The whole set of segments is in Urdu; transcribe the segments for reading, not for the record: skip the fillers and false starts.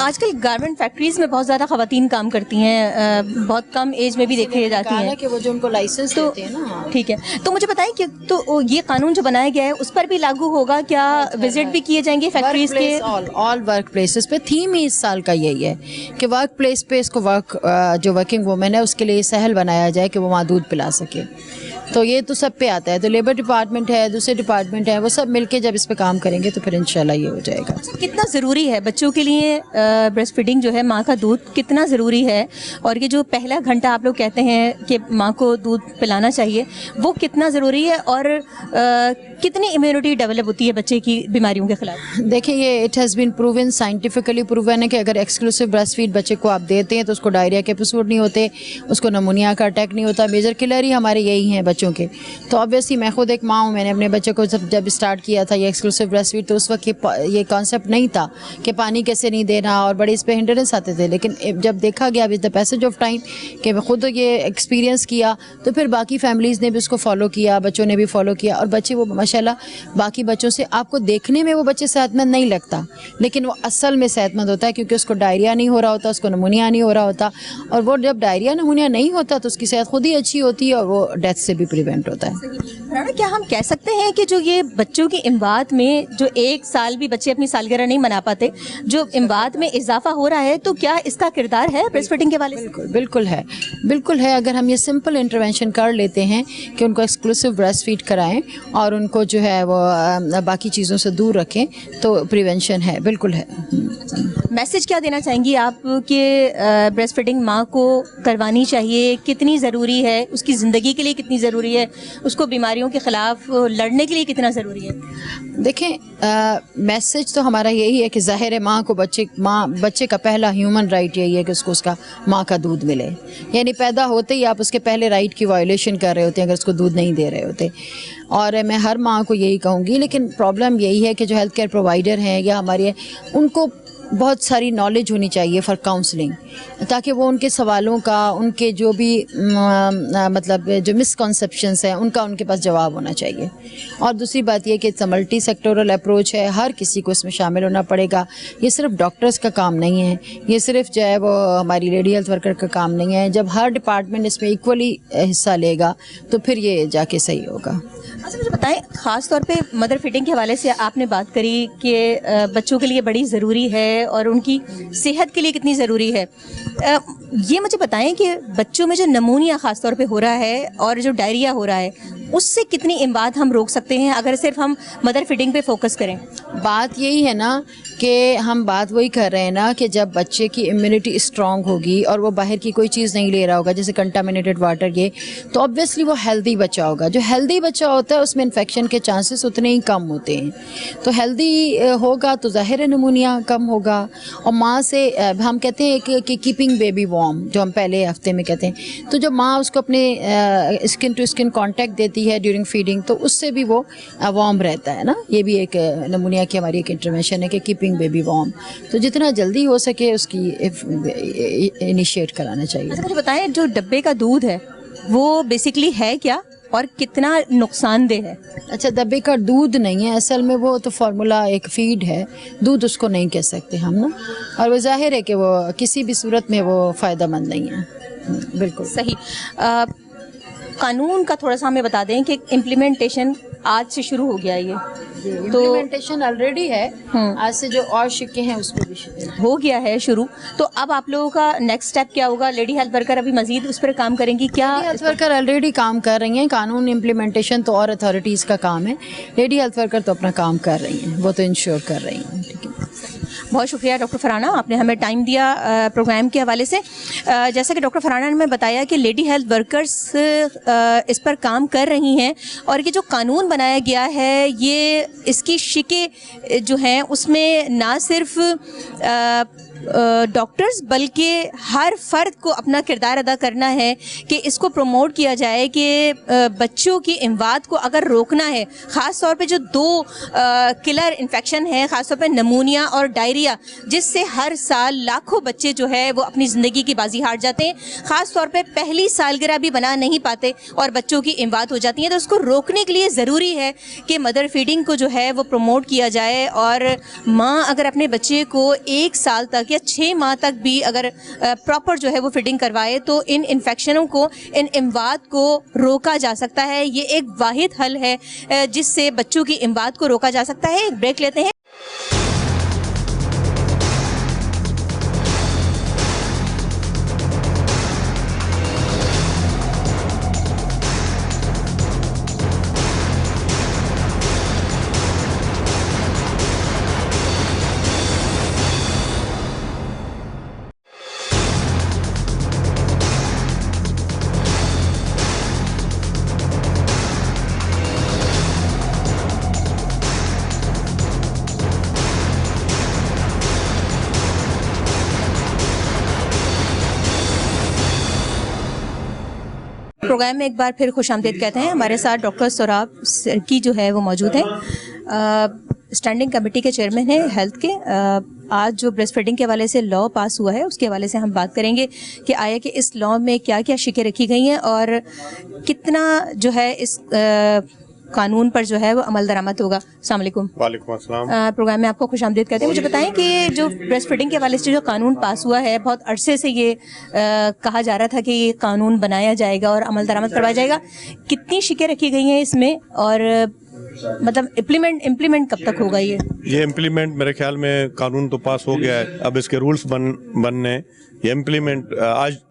آج کل گارمنٹ فیکٹریز میں بہت زیادہ خواتین کام کرتی ہیں, بہت کم ایج میں بھی دیکھی جاتی ہیں کہ وہ جو ان کو لائسنس دیتے ہیں نا. ٹھیک ہے, تو مجھے بتائیں کہ تو یہ قانون جو بنایا گیا ہے اس پر بھی لاگو ہوگا کیا؟ وزٹ بھی کیے جائیں گے فیکٹریز کے؟ آل ورک پلیسز پہ. تھیم ہی اس سال کا یہی ہے کہ ورک پلیس پہ اس کو جو ورکنگ وومن ہے اس کے لیے سہل بنایا جائے کہ وہ وہاں دودھ پلا سکے. تو یہ تو سب پہ آتا ہے. تو لیبر ڈپارٹمنٹ ہے, دوسرے ڈپارٹمنٹ ہے, وہ سب مل کے جب اس پہ کام کریں گے تو پھر انشاءاللہ یہ ہو جائے گا. کتنا ضروری ہے بچوں کے لیے بریسٹ فیڈنگ جو ہے, ماں کا دودھ کتنا ضروری ہے؟ اور یہ جو پہلا گھنٹہ آپ لوگ کہتے ہیں کہ ماں کو دودھ پلانا چاہیے, وہ کتنا ضروری ہے اور کتنی امیونٹی ڈیولپ ہوتی ہے بچے کی بیماریوں کے خلاف؟ دیکھیں یہ it has been proven, scientifically proven ہے کہ اگر ایکسکلوسیو بریسٹ فیڈ بچے کو آپ دیتے ہیں تو اس کو ڈائریا کے ایپیسوڈ نہیں ہوتے, اس کو نمونیا کا اٹیک نہیں ہوتا. میجر کلر ہی ہمارے یہی ہیں بچوں کے. تو آبویسلی میں خود ایک ماں ہوں, میں نے اپنے بچے کو جب اسٹارٹ کیا تھا یہ ایکسکلوسیو بریسٹ فیڈ تو اس وقت یہ کانسیپٹ نہیں تھا کہ پانی کیسے نہیں دینا اور بڑے اس پہ ہنڈرنس آتے تھے. لیکن جب دیکھا گیا with the passage of time کہ میں خود یہ ایکسپیرینس کیا تو پھر باقی فیملیز نے بھی اس کو فالو کیا, بچوں نے بھی فالو کیا, اور بچے وہ ماشاءاللہ باقی بچوں سے, آپ کو دیکھنے میں وہ بچے صحت مند نہیں لگتا لیکن وہ اصل میں صحت مند ہوتا ہے کیونکہ اس کو ڈائریا نہیں ہو رہا ہوتا, اس کو نمونیا نہیں ہو رہا ہوتا. اور وہ جب ڈائریا نمونیا نہیں ہوتا تو اس کی صحت خود ہی اچھی ہوتی ہے اور وہ ڈیتھ سے بھی پریونٹ ہوتا ہے. رانا, کیا ہم کہہ سکتے ہیں کہ جو یہ بچوں کی اموات میں جو 1 سال بھی بچے اپنی سالگرہ نہیں منا پاتے, جو اموات میں اضافہ ہو رہا ہے, تو کیا اس کا کردار ہے بریسٹ فیڈنگ کے والے سے؟ بالکل ہے, بالکل ہے. اگر ہم یہ سمپل انٹروینشن کر لیتے ہیں کہ ان کو ایکسکلوسیو بریسٹ فیڈ کرائیں اور ان کو جو ہے وہ باقی چیزوں سے دور رکھیں تو پریونشن ہے, بالکل ہے. میسج کیا دینا چاہیں گی آپ کہ بریسٹ فیڈنگ ماں کو کروانی چاہیے, کتنی ضروری ہے, اس کی زندگی کے لیے کتنی ضروری ہے, اس کو بیماریوں کے خلاف لڑنے کے لیے کتنا ضروری ہے؟ دیکھیں میسج تو ہمارا یہی ہے کہ ظاہر ہے ماں کو بچے کا پہلا ہیومن رائٹ یہی ہے کہ اس کو اس کا ماں کا دودھ ملے. یعنی پیدا ہوتے ہی آپ اس کے پہلے رائٹ کی وائلیشن کر رہے ہوتے ہیں اگر اس کو دودھ نہیں دے رہے ہوتے. اور میں ہر ماں کو یہی کہوں گی, لیکن پرابلم یہی ہے کہ جو ہیلتھ کیئر پرووائڈر ہیں یا ہمارے, ان کو بہت ساری نالج ہونی چاہیے فار کاؤنسلنگ, تاکہ وہ ان کے سوالوں کا, ان کے جو بھی مطلب جو مسکنسیپشنس ہیں ان کا ان کے پاس جواب ہونا چاہیے. اور دوسری بات یہ کہ اٹس ملٹی سیکٹورل اپروچ ہے, ہر کسی کو اس میں شامل ہونا پڑے گا. یہ صرف ڈاکٹرز کا کام نہیں ہے, یہ صرف جو ہے وہ ہماری لیڈی ہیلتھ ورکر کا کام نہیں ہے. جب ہر ڈپارٹمنٹ اس میں ایکولی حصہ لے گا تو پھر یہ جا کے صحیح ہوگا. اچھا مجھے بتائیں, خاص طور پہ مدر فیڈنگ کے حوالے سے آپ نے بات کری کہ بچوں کے لیے بڑی ضروری ہے اور ان کی صحت کے لیے کتنی ضروری ہے. یہ مجھے بتائیں کہ بچوں میں جو نمونیا خاص طور پہ ہو رہا ہے اور جو ڈائریا ہو رہا ہے, اس سے کتنی اموات ہم روک سکتے ہیں اگر صرف ہم مدر فیڈنگ پہ فوکس کریں؟ بات یہی ہے نا کہ ہم بات وہی کر رہے ہیں نا کہ جب بچے کی امیونٹی اسٹرانگ ہوگی اور وہ باہر کی کوئی چیز نہیں لے رہا ہوگا جیسے کنٹامینیٹڈ واٹر, یہ تو آبویسلی وہ ہیلدی بچہ ہوگا. جو ہیلدی بچہ ہوتا ہے اس میں انفیکشن کے چانسز اتنے ہی کم ہوتے ہیں. تو ہیلدی ہوگا تو ظاہر نمونیا کم ہوگا. اور ماں سے ہم کہتے ہیں کہ کیپنگ بیبی وارم, جو ہم پہلے ہفتے میں کہتے ہیں, تو جب ماں اس کو اپنے اسکن ٹو اسکن کانٹیکٹ دیتی ہے ڈیورنگ فیڈنگ تو اس سے بھی وہ وارم رہتا ہے نا. یہ بھی ایک نمونیا کی ہماری ایک انٹروینشن ہے کہ کیپنگ بیبی وارم. تو جتنا جلدی ہو سکے اس کی انیشیٹ کرانا چاہیے. اچھا مجھے بتائیں, جو ڈبے کا دودھ ہے وہ بیسکلی ہے کیا اور کتنا نقصان دہ ہے؟ اچھا, ڈبے کا دودھ نہیں ہے اصل میں, وہ تو فارمولا ایک فیڈ ہے, دودھ اس کو نہیں کہہ سکتے ہم نا. اور وہ ظاہر ہے کہ وہ کسی بھی صورت میں وہ فائدہ مند نہیں ہے. بالکل صحیح. قانون کا تھوڑا سا ہمیں بتا دیں کہ امپلیمنٹیشن آج سے شروع ہو گیا, یہ تو امپلیمنٹیشن آلریڈی ہے, آج سے جو اور شکے ہیں اس کو بھی ہو گیا ہے شروع. تو اب آپ لوگوں کا نیکسٹ اسٹیپ کیا ہوگا؟ لیڈی ہیلتھ ورکر ابھی مزید اس پر کام کریں گی کیا؟ لیڈی ہیلتھ ورکر آلریڈی کام کر رہی ہیں. قانون امپلیمنٹیشن تو اور اتھارٹیز کا کام ہے, لیڈی ہیلتھ ورکر تو اپنا کام کر رہی ہیں, وہ تو انشور کر رہی ہیں. ٹھیک ہے, بہت شکریہ ڈاکٹر فرحانہ, آپ نے ہمیں ٹائم دیا پروگرام کے حوالے سے. جیسا کہ ڈاکٹر فرحانہ نے ہمیں بتایا کہ لیڈی ہیلتھ ورکرز اس پر کام کر رہی ہیں اور یہ جو قانون بنایا گیا ہے یہ اس کی شکیں جو ہیں اس میں نہ صرف ڈاکٹرز بلکہ ہر فرد کو اپنا کردار ادا کرنا ہے کہ اس کو پروموٹ کیا جائے کہ بچوں کی اموات کو اگر روکنا ہے, خاص طور پہ جو 2 کلر انفیکشن ہیں, خاص طور پہ نمونیا اور ڈائریا, جس سے ہر سال لاکھوں بچے جو ہے وہ اپنی زندگی کی بازی ہار جاتے ہیں, خاص طور پہ پہلی سالگرہ بھی بنا نہیں پاتے اور بچوں کی اموات ہو جاتی ہیں. تو اس کو روکنے کے لیے ضروری ہے کہ مدر فیڈنگ کو جو ہے وہ پروموٹ کیا جائے اور ماں اگر اپنے بچے کو 1 سال تک یا 6 ماہ تک بھی اگر پراپر جو ہے وہ فیڈنگ کروائے تو ان انفیکشنوں کو، ان اموات کو روکا جا سکتا ہے. یہ ایک واحد حل ہے جس سے بچوں کی اموات کو روکا جا سکتا ہے. ایک بریک لیتے ہیں. پروگرام میں ایک بار پھر خوش آمدید کہتے ہیں. ہمارے ساتھ ڈاکٹر سوراب سرکی جو ہے وہ موجود ہیں، اسٹینڈنگ کمیٹی کے چیئرمین ہیں ہیلتھ کے. آج جو بریسٹ فیڈنگ کے حوالے سے لاء پاس ہوا ہے اس کے حوالے سے ہم بات کریں گے کہ آیا کہ اس لاء میں کیا کیا شکیں رکھی گئی ہیں اور کتنا جو ہے اس قانون پر جو ہے وہ عمل درآمد ہوگا. السلام علیکم. وعلیکم السلام. پروگرام میں آپ کو خوش آمدید کہتے ہیں. مجھے بتائیں کہ جو بریسٹ فیڈنگ کے حوالے سے جو قانون پاس ہوا ہے، بہت عرصے سے یہ کہا جا رہا تھا کہ یہ قانون بنایا جائے گا اور عمل درآمد کروایا جائے گا. کتنی شکیں رکھی گئی ہیں اس میں اور مطلب امپلیمنٹ کب تک ہوگا؟ یہ امپلیمنٹ میرے خیال میں قانون تو پاس ہو گیا ہے، اب اس کے رولز بننے. یہ امپلیمنٹ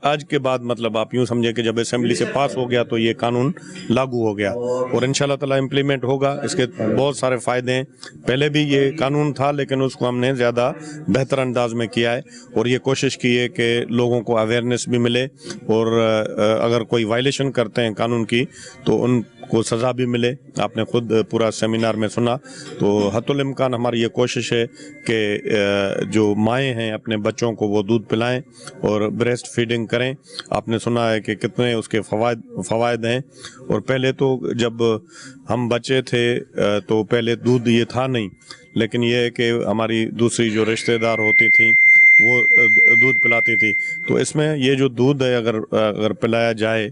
آج کے بعد مطلب آپ یوں سمجھے کہ جب اسمبلی سے پاس ہو گیا تو یہ قانون لاگو ہو گیا اور انشاءاللہ تعالیٰ امپلیمنٹ ہوگا. اس کے بہت سارے فائدے ہیں. پہلے بھی یہ قانون تھا لیکن اس کو ہم نے زیادہ بہتر انداز میں کیا ہے اور یہ کوشش کی ہے کہ لوگوں کو اویئرنیس بھی ملے اور اگر کوئی وائلیشن کرتے ہیں قانون کی تو ان کو سزا بھی ملے. آپ نے خود پورا سیمینار میں سنا. تو حتی الامکان ہماری یہ کوشش ہے کہ جو مائیں ہیں اپنے بچوں کو وہ دودھ پلائیں اور بریسٹ فیڈنگ کریں. آپ نے سنا ہے کہ کتنے اس کے فوائد ہیں. اور پہلے تو جب ہم بچے تھے تو پہلے دودھ یہ تھا نہیں، لیکن یہ ہے کہ ہماری دوسری جو رشتہ دار ہوتی تھیں وہ دودھ پلاتی تھی. تو اس میں یہ جو دودھ ہے اگر پلایا جائے،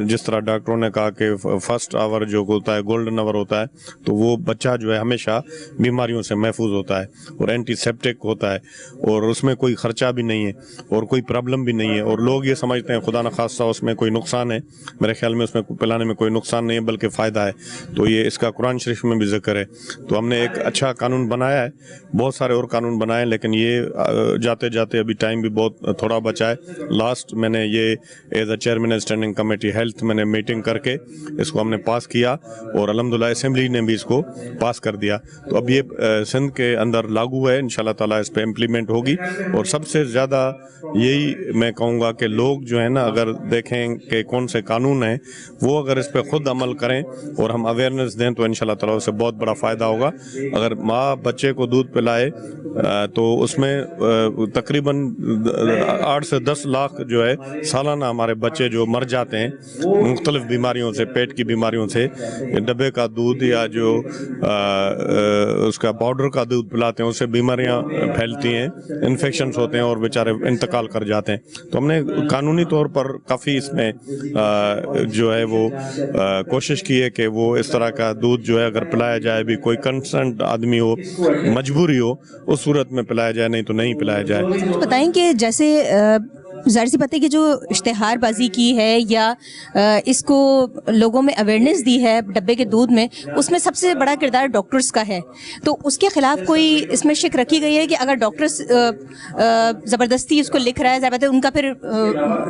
جس طرح ڈاکٹروں نے کہا کہ فرسٹ آور جو ہوتا ہے گولڈن آور ہوتا ہے، تو وہ بچہ جو ہے ہمیشہ بیماریوں سے محفوظ ہوتا ہے اور اینٹی سیپٹک ہوتا ہے اور اس میں کوئی خرچہ بھی نہیں ہے اور کوئی پرابلم بھی نہیں ہے. اور لوگ یہ سمجھتے ہیں خدا نخواستہ اس میں کوئی نقصان ہے. میرے خیال میں اس میں پلانے میں کوئی نقصان نہیں ہے بلکہ فائدہ ہے. تو یہ اس کا قرآن شریف میں بھی ذکر ہے. تو ہم نے ایک اچھا قانون بنایا ہے. بہت سارے اور قانون بنائے لیکن یہ جاتے جاتے ابھی ٹائم بھی بہت تھوڑا بچا ہے. لاسٹ میں نے یہ as a chairman standing committee health میں نے میٹنگ کر کے اس کو ہم نے پاس کیا اور الحمدللہ اسمبلی نے بھی اس کو پاس کر دیا. تو اب یہ سندھ کے اندر لاگو ہے. انشاءاللہ تعالیٰ اس پہ امپلیمنٹ ہوگی. اور سب سے زیادہ یہی میں کہوں گا کہ لوگ جو ہے نا اگر دیکھیں کہ کون سے قانون ہیں وہ اگر اس پہ خود عمل کریں اور ہم اویئرنیس دیں تو انشاءاللہ تعالیٰ اس سے بہت بڑا فائدہ ہوگا. اگر ماں بچے کو دودھ پلائے تو اس میں تقریباً 8 سے 10 لاکھ جو ہے سالانہ ہمارے بچے جو مر جاتے ہیں مختلف بیماریوں سے، پیٹ کی بیماریوں سے. ڈبے کا دودھ یا جو اس کا پاؤڈر کا دودھ پلاتے ہیں اس سے بیماریاں پھیلتی ہیں، انفیکشنز ہوتے ہیں اور بیچارے انتقال کر جاتے ہیں. تو ہم نے قانونی طور پر کافی اس میں جو ہے وہ کوشش کی ہے کہ وہ اس طرح کا دودھ جو ہے اگر پلایا جائے بھی، کوئی کنسرنٹ آدمی ہو، مجبوری ہو، اس صورت میں پلایا جائے، نہیں تو نہیں پلایا جائے. بتائیں کہ جیسے ظاہر سی بات ہے کہ جو اشتہار بازی کی ہے یا اس کو لوگوں میں اویئرنیس دی ہے ڈبے کے دودھ میں، اس میں سب سے بڑا کردار ڈاکٹرز کا ہے. تو اس کے خلاف کوئی اس میں شک رکھی گئی ہے کہ اگر ڈاکٹرز زبردستی اس کو لکھ رہا ہے، ظاہر بات ہے ان کا پھر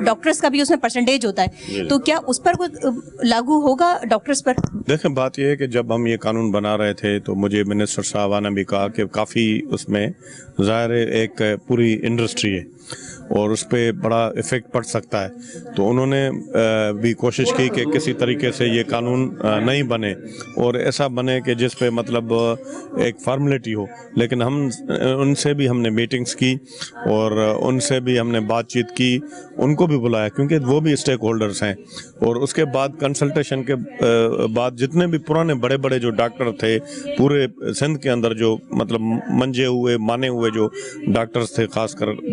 ڈاکٹرز کا بھی اس میں پرسنٹیج ہوتا ہے، تو کیا اس پر کوئی لاگو ہوگا ڈاکٹرز پر؟ دیکھیں بات یہ ہے کہ جب ہم یہ قانون بنا رہے تھے تو مجھے منسٹر صاحبہ نے بھی کہا کہ کافی اس میں ظاہر ایک پوری انڈسٹری ہے اور اس پہ بڑا افیکٹ پڑ سکتا ہے. تو انہوں نے بھی کوشش کی کہ کسی طریقے سے یہ قانون نہیں بنے اور ایسا بنے کہ جس پہ مطلب ایک فارملٹی ہو. لیکن ان سے بھی ہم نے میٹنگز کی اور ان سے بھی ہم نے بات چیت کی، ان کو بھی بلایا کیونکہ وہ بھی اسٹیک ہولڈرز ہیں. اور اس کے بعد کنسلٹیشن کے بعد جتنے بھی پرانے بڑے بڑے جو ڈاکٹر تھے پورے سندھ کے اندر، جو مطلب منجے ہوئے مانے ہوئے جو ڈاکٹرز تھے، خاص کر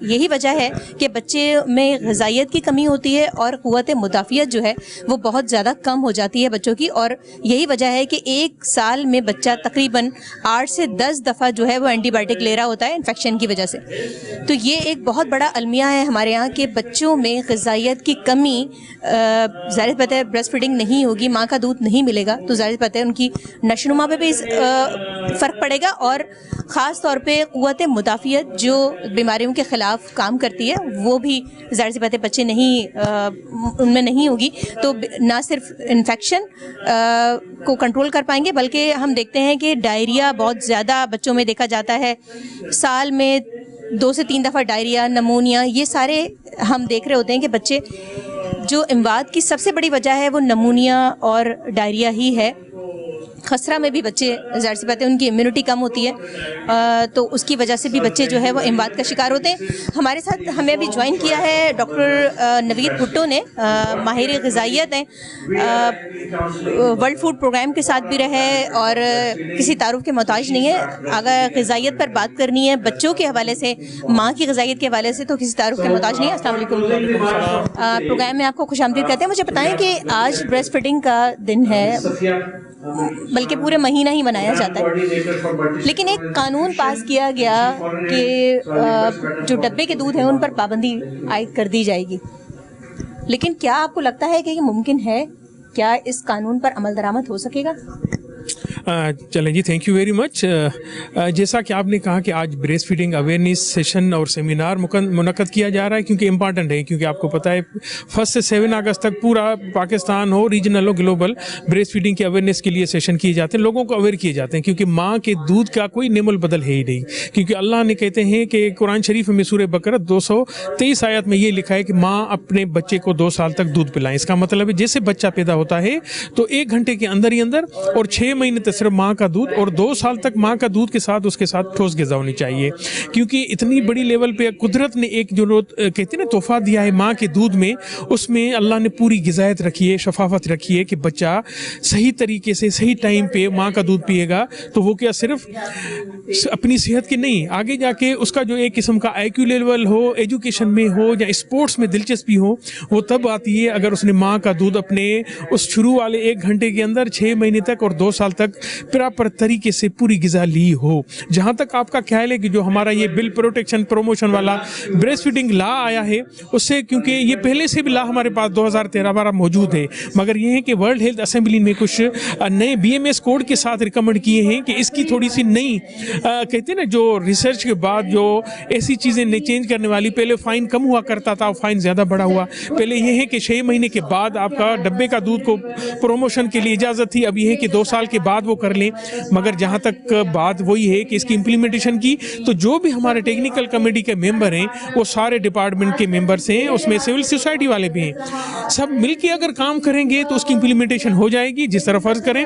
یہی وجہ ہے کہ بچے میں غذائیت کی کمی ہوتی ہے اور قوت مدافعت جو ہے وہ بہت زیادہ کم ہو جاتی ہے بچوں کی، اور یہی وجہ ہے کہ ایک سال میں بچہ تقریباً 8 سے 10 دفعہ جو ہے وہ اینٹی بائیوٹک لے رہا ہوتا ہے انفیکشن کی وجہ سے. تو یہ ایک بہت بڑا المیہ ہے ہمارے یہاں کہ بچوں میں غذائیت کی کمی، ظاہر بات ہے بریسٹ فیڈنگ نہیں ہوگی، ماں کا دودھ نہیں ملے گا تو ظاہر بات ہے ان کی نشو و نما پہ بھی فرق پڑے گا، اور خاص طور پہ قوت مدافعت جو بیماریوں کے خلاف کام کرتی ہے وہ بھی ظاہر سی بات ہے بچے نہیں ان میں نہیں ہوگی. تو نہ صرف انفیکشن کو کنٹرول کر پائیں گے بلکہ ہم دیکھتے ہیں کہ ڈائریا بہت زیادہ بچوں میں دیکھا جاتا ہے، سال میں 2 سے 3 دفعہ ڈائریا، نمونیا، یہ سارے ہم دیکھ رہے ہوتے ہیں کہ بچے جو اموات کی سب سے بڑی وجہ ہے وہ نمونیا اور ڈائریا ہی ہے. خسرہ میں بھی بچے ظاہر سی بات ہے ان کی امیونٹی کم ہوتی ہے تو اس کی وجہ سے بھی بچے جو ہے وہ اموات کا شکار ہوتے ہیں. ہمارے ساتھ ہمیں ابھی جوائن کیا ہے ڈاکٹر نوید بھٹو نے، ماہر غذائیت ہیں، ورلڈ فوڈ پروگرام کے ساتھ بھی رہے اور کسی تعارف کے محتاج نہیں ہے. اگر غذائیت پر بات کرنی ہے بچوں کے حوالے سے، ماں کی غذائیت کے حوالے سے، تو کسی تعارف کے محتاج نہیں ہے. السلام علیکم. پروگرام میں آپ کو خوش آمدید کہتے ہیں. مجھے بتائیں کہ آج بریسٹ فیڈنگ کا دن ہے، بلکہ پورے مہینہ ہی منایا جاتا ہے، لیکن ایک قانون پاس کیا گیا کہ جو ڈبے کے دودھ ہیں ان پر پابندی عائد کر دی جائے گی. لیکن کیا آپ کو لگتا ہے کہ یہ ممکن ہے؟ کیا اس قانون پر عمل درآمد ہو سکے گا؟ چلیں جی، تھینک یو ویری مچ. جیسا کہ آپ نے کہا کہ آج بریسٹ فیڈنگ اویئرنیس سیشن اور سیمینار منعقد کیا جا رہا ہے کیونکہ امپارٹنٹ ہے، کیونکہ آپ کو پتہ ہے 1 سے 7 اگست تک پورا پاکستان ہو، ریجنل ہو، گلوبل، بریسٹ فیڈنگ کے اویئرنیس کے لیے سیشن کیے جاتے ہیں، لوگوں کو اویئر کیے جاتے ہیں، کیونکہ ماں کے دودھ کا کوئی نعم البدل ہے ہی نہیں. کیونکہ اللہ نے کہتے ہیں کہ قرآن شریف میں سورہ بقرہ 223 آیات میں یہ لکھا ہے کہ ماں اپنے بچے کو 2 سال تک دودھ پلائیں. اس کا مطلب ہے جیسے بچہ پیدا ہوتا ہے تو 1 گھنٹے کے اندر ہی اندر اور 6 مہینے تک صرف ماں کا دودھ، اور 2 سال تک ماں کا دودھ کے ساتھ اس کے ساتھ ٹھوس غذا ہونی چاہیے. کیونکہ اتنی بڑی لیول پہ قدرت نے ایک جو کہتے ہیں نا تحفہ دیا ہے ماں کے دودھ میں، اس میں اللہ نے پوری غذائیت رکھی ہے، شفافت رکھی ہے کہ بچہ صحیح طریقے سے صحیح ٹائم پہ ماں کا دودھ پیے گا تو وہ کیا صرف اپنی صحت کے نہیں، آگے جا کے اس کا جو ایک قسم کا آئی کیو لیول ہو، ایجوکیشن میں ہو یا اسپورٹس میں دلچسپی ہو، وہ تب آتی ہے اگر اس نے ماں کا دودھ اپنے اس شروع والے 1 گھنٹے کے اندر 6 مہینے تک اور 2 سال تک پراپر طریقے سے پوری غذا لی ہو. جہاں تک آپ کا خیال ہے کہ جو ہمارا یہ بل پروٹیکشن پروموشن والا بریسٹ فیڈنگ لا آیا ہے، اس سے کیونکہ یہ پہلے سے بھی لا ہمارے پاس 2013-12 موجود ہے، مگر یہ ہے کہ ورلڈ ہیلتھ اسمبلی نے کچھ نئے BMS کوڈ کے ساتھ ریکمنڈ کیے ہیں کہ اس کی تھوڑی سی نئی کہتے ہیں نا جو ریسرچ کے بعد جو ایسی چیزیں چینج کرنے والی، پہلے فائن کم ہوا کرتا تھا، فائن زیادہ بڑا ہوا. پہلے یہ ہے کہ 6 مہینے کے بعد آپ کا ڈبے کا دودھ کو پروموشن کے لیے اجازت تھی، اب یہ ہے کہ 2 سال کے بعد وہ کر لیں. مگر جہاں تک بات وہی ہے کہ اس کی امپلیمنٹیشن کی، تو جو بھی ہمارے ٹیکنیکل کمیٹی کے ممبر ہیں وہ سارے ڈپارٹمنٹ کے ممبرس ہیں، اس میں سول سوسائٹی والے بھی ہیں، سب مل کے اگر کام کریں گے تو اس کی امپلیمنٹیشن ہو جائے گی. جس طرح فرض کریں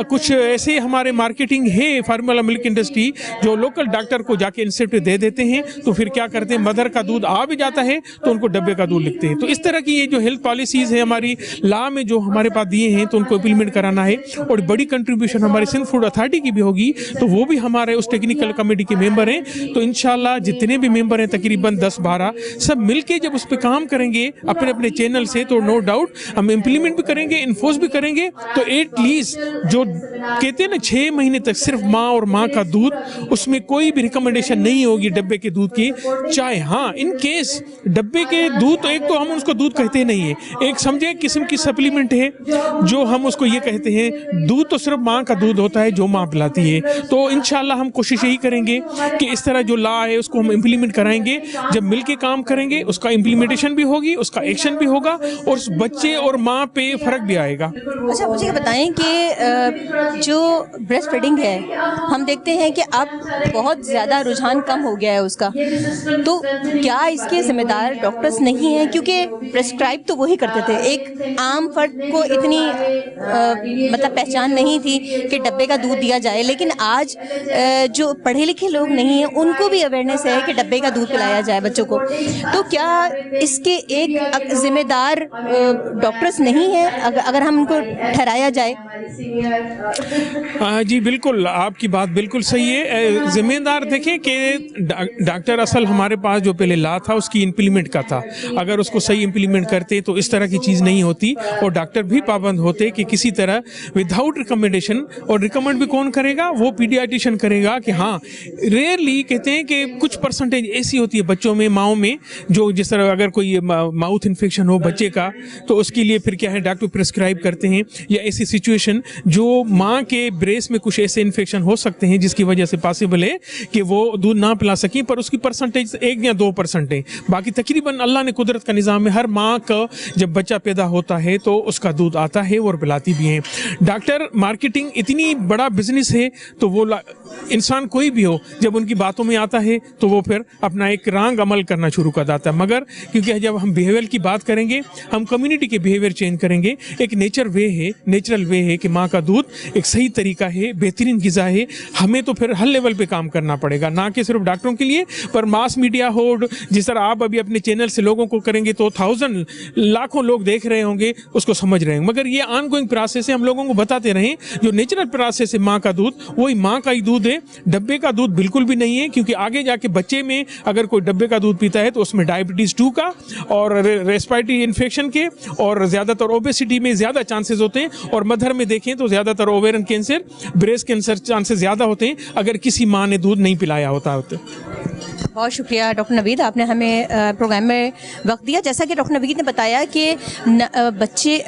کچھ ایسے ہمارے مارکیٹنگ ہے فارمولا ملک انڈسٹری جو لوکل ڈاکٹر کو جا کے انسیپٹ دے دیتے ہیں، تو پھر کیا کرتے ہیں مدر کا دودھ آ بھی جاتا ہے تو ان کو ڈبے کا دودھ لکھتے ہیں. تو اس طرح کی یہ جو ہیلتھ پالیسیز ہیں ہماری لا میں جو ہمارے پاس دیے ہیں تو ان کو امپلیمنٹ کرانا ہے. اور بڑی کنٹریبیوشن ہماری سندھ فوڈ اتھارٹی کی بھی ہوگی، تو وہ بھی ہمارے اس ٹیکنیکل کمیٹی کے ممبر ہیں. تو انشاءاللہ جتنے بھی ممبر ہیں تقریباً 10-12 سب مل کے جب اس پہ کام کریں گے اپنے اپنے چینل سے، تو نو ڈاؤٹ ہم امپلیمنٹ بھی کریں گے، انفورس بھی کریں گے. تو ایٹ لیسٹ جو کہتے ہیں نا 6 مہینے تک صرف ماں اور ماں کا دودھ، اس میں کوئی بھی ریکمنڈیشن نہیں ہوگی ڈبے کے دودھ کی. چاہے ہاں ان کیس ڈبے کے دودھ، تو ایک تو ہم اس کو دودھ کہتے نہیں ہیں، ایک سمجھے قسم کی سپلیمنٹ ہے جو ہم اس کو یہ کہتے ہیں. دودھ تو صرف ماں کا دودھ ہوتا ہے جو ماں پلاتی ہے. تو انشاءاللہ ہم کوشش یہی کریں گے کہ اس طرح جو لا ہے اس کو ہم امپلیمنٹ کرائیں گے. جب مل کے کام کریں گے اس کا امپلیمنٹیشن بھی ہوگی، اس کا ایکشن بھی ہوگا، اور اس بچے اور ماں پہ فرق بھی آئے گا. اچھا مجھے بتائیں کہ جو بریسٹ فیڈنگ ہے ہم دیکھتے ہیں کہ اب بہت زیادہ رجحان کم ہو گیا ہے اس کا، تو کیا اس کے ذمہ دار ڈاکٹرز نہیں ہیں؟ کیونکہ پرسکرائب تو وہی کرتے تھے، ایک عام فرد کو اتنی مطلب پہچان نہیں تھی کہ ڈبے کا دودھ دیا جائے، لیکن آج جو پڑھے لکھے لوگ نہیں ہیں ان کو بھی اویئرنیس ہے کہ ڈبے کا دودھ پلایا جائے بچوں کو. تو کیا اس کے ایک ذمہ دار ڈاکٹرز نہیں ہیں اگر ہم ان کو ٹھہرایا جائے؟ جی بالکل، آپ کی بات بالکل صحیح ہے. ذمہ دار دیکھیں کہ ڈاکٹر اصل ہمارے پاس جو پہلے لا تھا اس کی امپلیمنٹ کا تھا. اگر اس کو صحیح امپلیمنٹ کرتے تو اس طرح کی چیز نہیں ہوتی اور ڈاکٹر بھی پابند ہوتے کہ کسی طرح وداؤٹ ریکمنڈیشن. اور ریکمنڈ بھی کون کرے گا؟ وہ پیڈیاٹیشین کرے گا. کہ ہاں ریئرلی کہتے ہیں کہ کچھ پرسنٹیج ایسی ہوتی ہے بچوں میں، ماؤں میں، جو جس طرح اگر کوئی ماؤتھ انفیکشن ہو بچے کا تو اس کے لیے پھر کیا ہے ڈاکٹر پرسکرائب کرتے ہیں. یا ایسی سچویشن جو ماں کے بریس میں کچھ ایسے انفیکشن ہو سکتے ہیں جس کی وجہ سے پاسبل ہے کہ وہ دودھ نہ پلا سکیں، پر اس کی پرسنٹیج 1 یا 2% ہے. باقی تقریباً اللہ نے قدرت کا نظام میں ہر ماں کا جب بچہ پیدا ہوتا ہے تو اس کا دودھ آتا ہے اور پلاتی بھی ہیں. ڈاکٹر مارکیٹنگ اتنی بڑا بزنس ہے تو وہ انسان کوئی بھی ہو جب ان کی باتوں میں آتا ہے تو وہ پھر اپنا ایک رانگ عمل کرنا شروع کر دیتا ہے. مگر کیونکہ جب ہم بیہیویئر کی بات کریں گے، ہم کمیونٹی کے بیہیویئر چینج کریں گے. ایک نیچرل وے ہے کہ ماں کا دودھ ایک صحیح طریقہ ہے، بہترین غذا ہے. ہمیں تو پھر ہر لیول پہ کام کرنا پڑے گا، نہ کہ صرف ڈاکٹروں کے لیے، پر ماس میڈیا ہو. جس طرح آپ ابھی اپنے چینل سے لوگوں کو کریں گے تو 1000 لاکھوں لوگ دیکھ رہے ہوں گے، اس کو سمجھ رہے ہیں. مگر یہ آن گوئنگ پروسیس ہے، ہم لوگوں کو بتاتے رہیں جو نیچرل پروسیس ہے ماں کا دودھ وہی ماں کا ہی دودھ ہے. ڈبے کا دودھ بالکل بھی نہیں ہے، کیونکہ آگے جا کے بچے میں اگر کوئی ڈبے کا دودھ پیتا ہے تو اس میں ڈائبٹیز 2 کا اور ریسپائرٹری انفیکشن کے اور زیادہ تر اوبیسٹی میں زیادہ چانسز ہوتے ہیں. اور مدر میں دیکھیں تو زیادہ تر ovarian cancer, breast cancer chances زیادہ ہوتے ہیں اگر کسی ماں نے دودھ نہیں پلایا ہوتا. بہت شکریہ ڈاکٹر نوید، آپ نے ہمیں پروگرام میں وقت دیا. جیسا کہ ڈاکٹر نوید نے بتایا کہ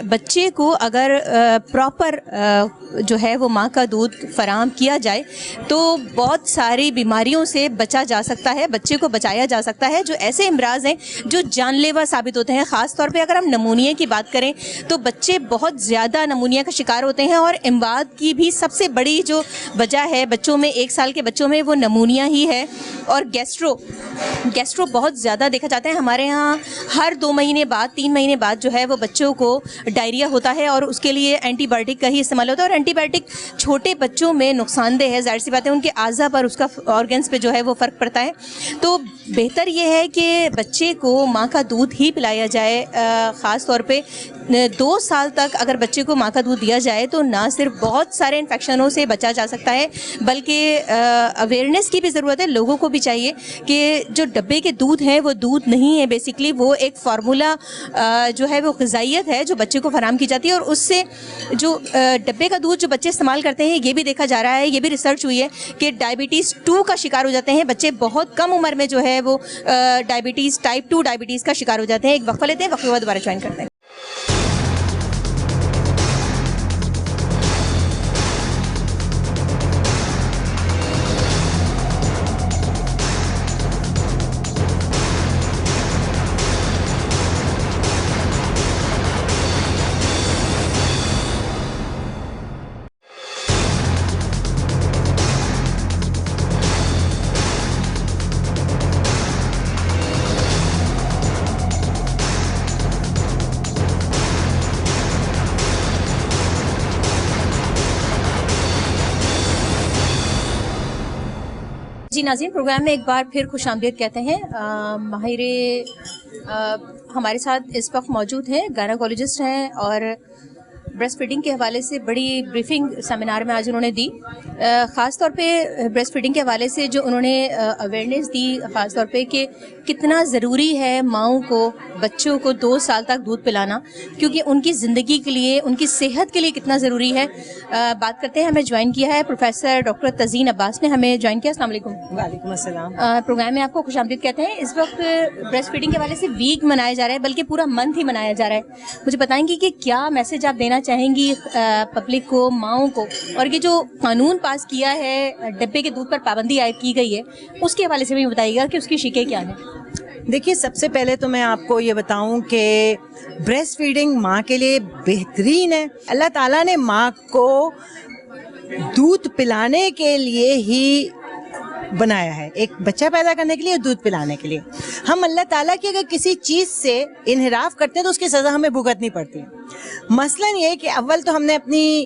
بچے کو اگر پراپر جو ہے وہ ماں کا دودھ فراہم کیا جائے تو بہت ساری بیماریوں سے بچا جا سکتا ہے، بچے کو بچایا جا سکتا ہے. جو ایسے امراض ہیں جو جان لیوا ثابت ہوتے ہیں، خاص طور پہ اگر ہم نمونیا کی بات کریں تو بچے بہت زیادہ نمونیا کا شکار ہوتے ہیں. اور اموات کی بھی سب سے بڑی جو وجہ ہے بچوں میں، 1 سال کے بچوں میں، وہ نمونیا ہی ہے. اور گیسٹرو بہت زیادہ دیکھا جاتا ہے ہمارے ہاں. ہر 2 مہینے بعد 3 مہینے بعد جو ہے وہ بچوں کو ڈائریا ہوتا ہے اور اس کے لیے اینٹی بایوٹک کا ہی استعمال ہوتا ہے. اور اینٹی بایوٹک چھوٹے بچوں میں نقصان دہ ہے، ظاہر سی بات ہے، ان کے اعضاء پر، اس کا آرگنس پہ جو ہے وہ فرق پڑتا ہے. تو بہتر یہ ہے کہ بچے کو ماں کا دودھ ہی پلایا جائے. خاص طور پہ 2 سال تک اگر بچے کو ماں کا دودھ دیا جائے تو نہ صرف بہت سارے انفیکشنوں سے بچا جا سکتا ہے بلکہ اویئرنیس کی بھی ضرورت ہے. لوگوں کو بھی چاہیے کہ جو ڈبے کے دودھ ہیں وہ دودھ نہیں ہے، بیسیکلی وہ ایک فارمولا جو ہے وہ غذائیت ہے جو بچے کو فراہم کی جاتی ہے. اور اس سے جو ڈبے کا دودھ جو بچے استعمال کرتے ہیں یہ بھی دیکھا جا رہا ہے، یہ بھی ریسرچ ہوئی ہے کہ ڈائبٹیز 2 کا شکار ہو جاتے ہیں بچے. بہت کم عمر میں جو ہے وہ ڈائبٹیز ٹائپ 2 ڈائبٹیز کا شکار ہو جاتے ہیں. ایک وقفہ لیتے ہیں، وقفے کے بعد دوبارہ جوائن کرتے ہیں. جی ناظرین، پروگرام میں ایک بار پھر خوش آمدید کہتے ہیں. ماہر ہمارے ساتھ اس وقت موجود ہیں، گائناکالوجسٹ ہیں اور بریسٹ فیڈنگ کے حوالے سے بڑی بریفنگ سیمینار میں آج انہوں نے دی. خاص طور پہ بریسٹ فیڈنگ کے حوالے سے جو انہوں نے اویئرنیس دی، خاص طور پہ کہ کتنا ضروری ہے ماؤں کو، بچوں کو 2 سال تک دودھ پلانا، کیونکہ ان کی زندگی کے لیے، ان کی صحت کے لیے کتنا ضروری ہے. بات کرتے ہیں. ہمیں جوائن کیا ہے پروفیسر ڈاکٹر تزین عباس نے ہمیں جوائن کیا. السلام علیکم. وعلیکم السلام. پروگرام میں آپ کو خوش آمدید کہتے ہیں. اس وقت بریسٹ فیڈنگ کے حوالے سے ویک منایا جا رہا ہے، بلکہ پورا منتھ ہی منایا جا رہا ہے. مجھے بتائیں گی کہ کیا میسج آپ دینا چاہیں گی پبلک کو، ماؤں کو، اور یہ جو قانون پاس کیا ہے ڈبے کے دودھ پر پابندی عائد کی گئی ہے اس کے حوالے سے بھی بتائیے گا کہ اس کی شکیں کیا ہیں. دیکھیے، سب سے پہلے تو میں آپ کو یہ بتاؤں کہ بریسٹ فیڈنگ ماں کے لیے بہترین ہے. اللہ تعالیٰ نے ماں کو دودھ پلانے کے لیے ہی بنایا ہے، ایک بچہ پیدا کرنے کے لیے، دودھ پلانے کے لیے. ہم اللہ تعالیٰ کی اگر کسی چیز سے انحراف کرتے ہیں تو اس کی سزا ہمیں بھگتنی پڑتی ہے. مثلاً یہ کہ اول تو ہم نے اپنی